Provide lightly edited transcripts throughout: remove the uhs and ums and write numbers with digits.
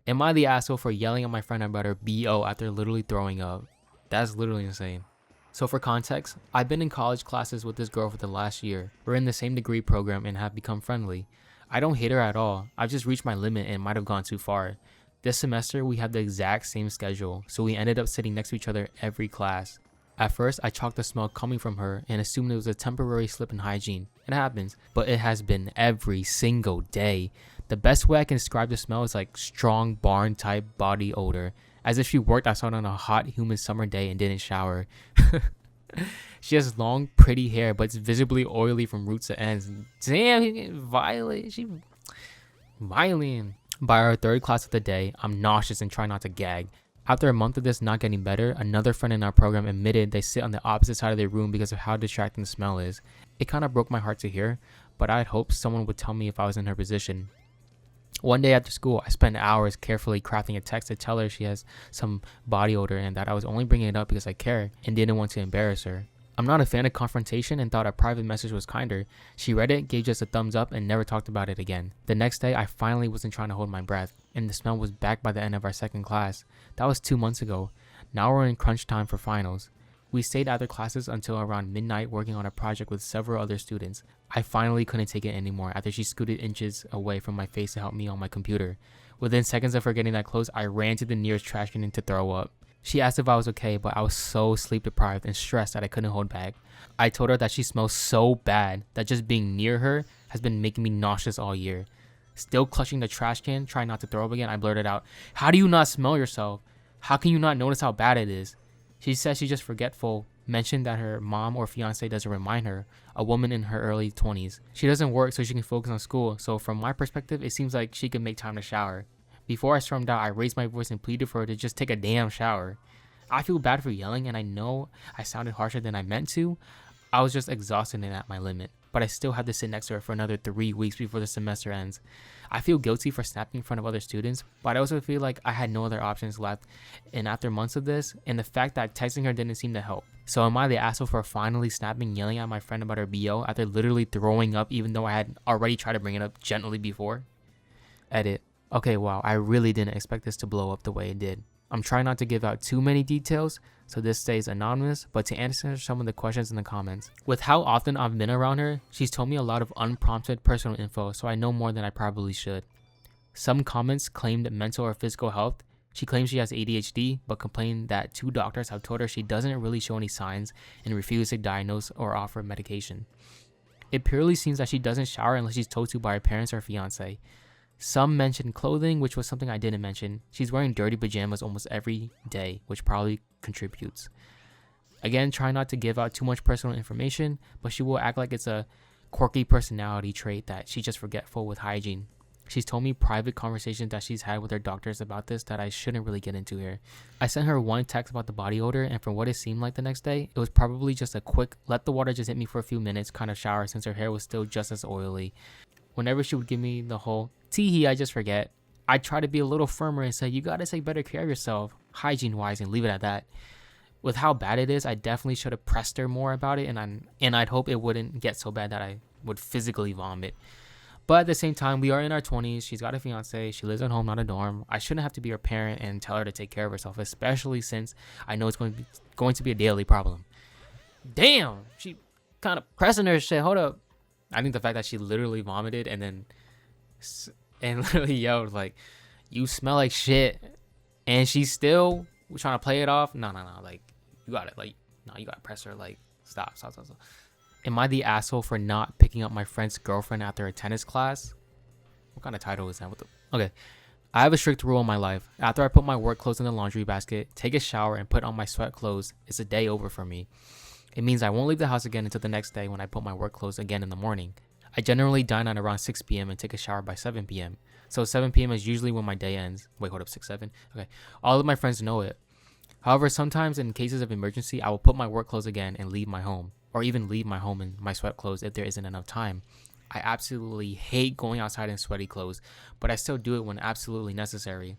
Am I the asshole for yelling at my friend about her BO after literally throwing up? That's literally insane. So for context, I've been in college classes with this girl for the last year. We're in the same degree program and have become friendly. I don't hate her at all. I've just reached my limit and might have gone too far. This semester, we have the exact same schedule, so we ended up sitting next to each other every class. At first, I chalked the smell coming from her and assumed it was a temporary slip in hygiene. It happens, but it has been every single day. The best way I can describe the smell is like strong barn type body odor, as if she worked outside on a hot humid summer day and didn't shower. She has long pretty hair, but it's visibly oily from roots to ends. Damn, he's getting violent. She violent. By our third class of the day, I'm nauseous and try not to gag. After a month of this not getting better, another friend in our program admitted they sit on the opposite side of their room because of how distracting the smell is. It kind of broke my heart to hear, but I had hoped someone would tell me if I was in her position. One day after school, I spent hours carefully crafting a text to tell her she has some body odor and that I was only bringing it up because I care and didn't want to embarrass her. I'm not a fan of confrontation and thought a private message was kinder. She read it, gave just a thumbs up, and never talked about it again. The next day, I finally wasn't trying to hold my breath, and the smell was back by the end of our second class. That was 2 months ago. Now we're in crunch time for finals. We stayed after classes until around midnight working on a project with several other students. I finally couldn't take it anymore after she scooted inches away from my face to help me on my computer. Within seconds of her getting that close, I ran to the nearest trash can to throw up. She asked if I was okay, but I was so sleep deprived and stressed that I couldn't hold back. I told her that she smells so bad that just being near her has been making me nauseous all year. Still clutching the trash can, trying not to throw up again, I blurted out, "How do you not smell yourself? How can you not notice how bad it is?" She said she's just forgetful, mentioned that her mom or fiance doesn't remind her, a woman in her early 20s. She doesn't work so she can focus on school, so from my perspective, it seems like she can make time to shower. Before I stormed out, I raised my voice and pleaded for her to just take a damn shower. I feel bad for yelling, and I know I sounded harsher than I meant to. I was just exhausted and at my limit, but I still had to sit next to her for another 3 weeks before the semester ends. I feel guilty for snapping in front of other students, but I also feel like I had no other options left, and after months of this, and the fact that texting her didn't seem to help. So am I the asshole for finally snapping, yelling at my friend about her BO after literally throwing up even though I had already tried to bring it up gently before? Edit. Okay, wow, I really didn't expect this to blow up the way it did. I'm trying not to give out too many details, so this stays anonymous, but to answer some of the questions in the comments. With how often I've been around her, she's told me a lot of unprompted personal info, so I know more than I probably should. Some comments claimed mental or physical health. She claims she has ADHD, but complained that 2 doctors have told her she doesn't really show any signs and refuse to diagnose or offer medication. It purely seems that she doesn't shower unless she's told to by her parents or fiance. Some mentioned clothing, which was something I didn't mention. She's wearing dirty pajamas almost every day, which probably contributes. Again, try not to give out too much personal information, but she will act like it's a quirky personality trait that she's just forgetful with hygiene. She's told me private conversations that she's had with her doctors about this that I shouldn't really get into here. I sent her one text about the body odor, and from what it seemed like the next day, it was probably just a quick, let the water just hit me for a few minutes kind of shower since her hair was still just as oily. Whenever she would give me the whole, "Teehee, I just forget," I'd try to be a little firmer and say, "You gotta take better care of yourself, hygiene-wise," and leave it at that. With how bad it is, I definitely should have pressed her more about it, and I'd hope it wouldn't get so bad that I would physically vomit. But at the same time, we are in our 20s, she's got a fiance, she lives at home, not a dorm. I shouldn't have to be her parent and tell her to take care of herself, especially since I know it's going to be a daily problem. Damn, she kind of pressing her shit, hold up. I think the fact that she literally vomited and literally yelled like, "You smell like shit," and she's still trying to play it off. No, like, you got it. Like, no, you gotta press her. Like, stop. Am I the asshole for not picking up my friend's girlfriend after a tennis class? What kind of title is that? Okay. I have a strict rule in my life. After I put my work clothes in the laundry basket, take a shower, and put on my sweat clothes, it's a day over for me. It means I won't leave the house again until the next day when I put my work clothes again in the morning. I generally dine at around 6 p.m. and take a shower by 7 p.m. So 7 p.m. is usually when my day ends. Wait, hold up, 6, 7? Okay. All of my friends know it. However, sometimes in cases of emergency, I will put my work clothes again and leave my home. Or even leave my home in my sweat clothes if there isn't enough time. I absolutely hate going outside in sweaty clothes, but I still do it when absolutely necessary.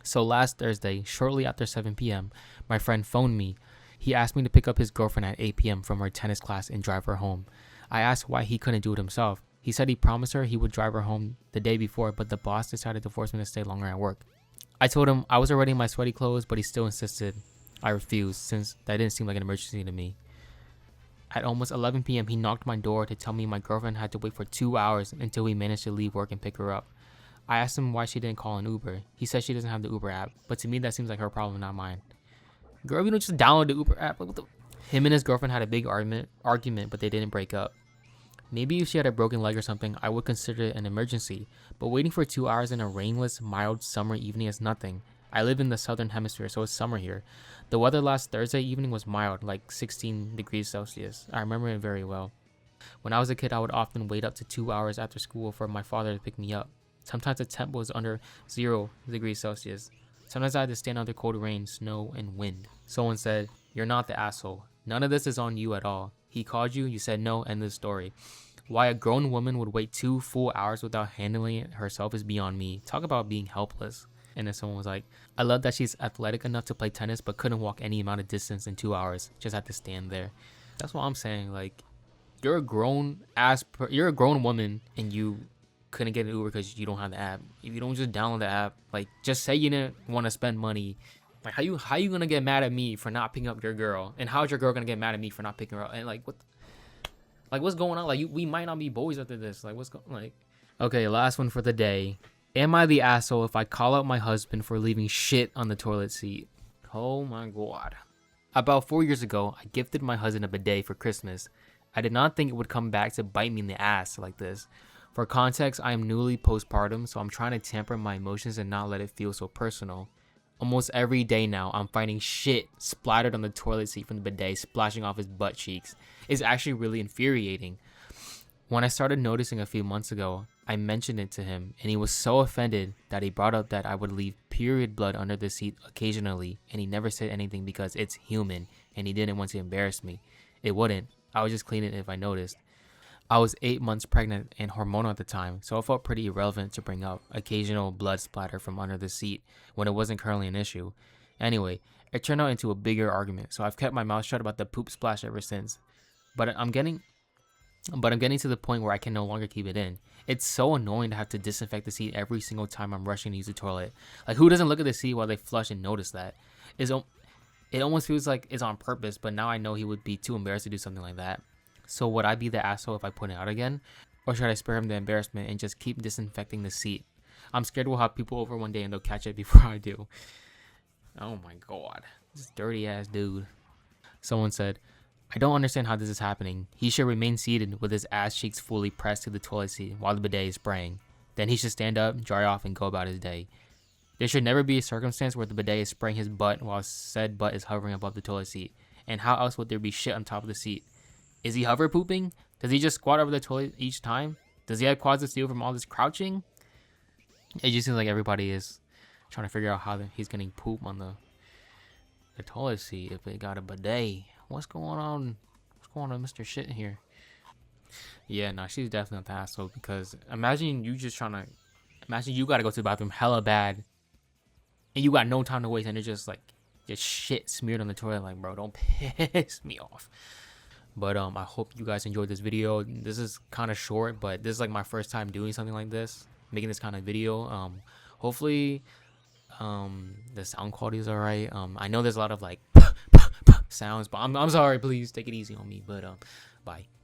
So last Thursday, shortly after 7 p.m., my friend phoned me. He asked me to pick up his girlfriend at 8 p.m. from her tennis class and drive her home. I asked why he couldn't do it himself. He said he promised her he would drive her home the day before, but the boss decided to force me to stay longer at work. I told him I was already in my sweaty clothes, but he still insisted. I refused, since that didn't seem like an emergency to me. At almost 11 p.m., he knocked my door to tell me my girlfriend had to wait for 2 hours until we managed to leave work and pick her up. I asked him why she didn't call an Uber. He said she doesn't have the Uber app, but to me that seems like her problem, not mine. Girl, you don't just download the Uber app. Like, what the? Him and his girlfriend had a big argument, but they didn't break up. Maybe if she had a broken leg or something, I would consider it an emergency, but waiting for 2 hours in a rainless, mild summer evening is nothing. I live in the southern hemisphere, so it's summer here. The weather last Thursday evening was mild, like 16 degrees Celsius. I remember it very well. When I was a kid, I would often wait up to 2 hours after school for my father to pick me up. Sometimes the temp was under 0 degrees Celsius. Sometimes I had to stand under cold rain, snow, and wind. Someone said, "You're not the asshole. None of this is on you at all. He called you said no, end of the story. Why a grown woman would wait 2 full hours without handling it herself is beyond me. Talk about being helpless." And then someone was like, "I love that she's athletic enough to play tennis, but couldn't walk any amount of distance in 2 hours. Just had to stand there." That's what I'm saying. Like, you're a grown woman, and you couldn't get an Uber because you don't have the app. If you don't just download the app, like, just say you didn't want to spend money. Like, how you gonna get mad at me for not picking up your girl? And how is your girl gonna get mad at me for not picking her up? And like, what's going on? Like, we might not be boys after this. Like, okay, last one for the day. Am I the asshole if I call out my husband for leaving shit on the toilet seat? Oh my god. About 4 years ago, I gifted my husband a bidet for Christmas. I did not think it would come back to bite me in the ass like this. For context, I am newly postpartum, so I'm trying to temper my emotions and not let it feel so personal. Almost every day now, I'm finding shit splattered on the toilet seat from the bidet splashing off his butt cheeks. It's actually really infuriating. When I started noticing a few months ago, I mentioned it to him, and he was so offended that he brought up that I would leave period blood under the seat occasionally, and he never said anything because it's human, and he didn't want to embarrass me. It wouldn't. I would just clean it if I noticed. I was 8 months pregnant and hormonal at the time, so it felt pretty irrelevant to bring up occasional blood splatter from under the seat when it wasn't currently an issue. Anyway, it turned out into a bigger argument, so I've kept my mouth shut about the poop splash ever since. But I'm getting to the point where I can no longer keep it in. It's so annoying to have to disinfect the seat every single time I'm rushing to use the toilet. Like, who doesn't look at the seat while they flush and notice that? It almost feels like it's on purpose, but now I know he would be too embarrassed to do something like that. So would I be the asshole if I put it out again? Or should I spare him the embarrassment and just keep disinfecting the seat? I'm scared we'll have people over one day and they'll catch it before I do. Oh my god. This dirty ass dude. Someone said, "I don't understand how this is happening. He should remain seated with his ass cheeks fully pressed to the toilet seat while the bidet is spraying. Then he should stand up, dry off, and go about his day. There should never be a circumstance where the bidet is spraying his butt while said butt is hovering above the toilet seat. And how else would there be shit on top of the seat? Is he hover pooping? Does he just squat over the toilet each time? Does he have quads of steel from all this crouching?" It just seems like everybody is trying to figure out how he's getting poop on the toilet seat if it got a bidet. What's going on? What's going on, Mr. Shit here? Yeah, no, she's definitely not the asshole, because imagine you gotta go to the bathroom hella bad and you got no time to waste and it's just shit smeared on the toilet. Like, bro, don't piss me off. But I hope you guys enjoyed this video. This is kind of short, but this is like my first time doing something like this, making this kind of video. Hopefully the sound quality is alright. I know there's a lot of like sounds, but I'm sorry. Please take it easy on me. But bye.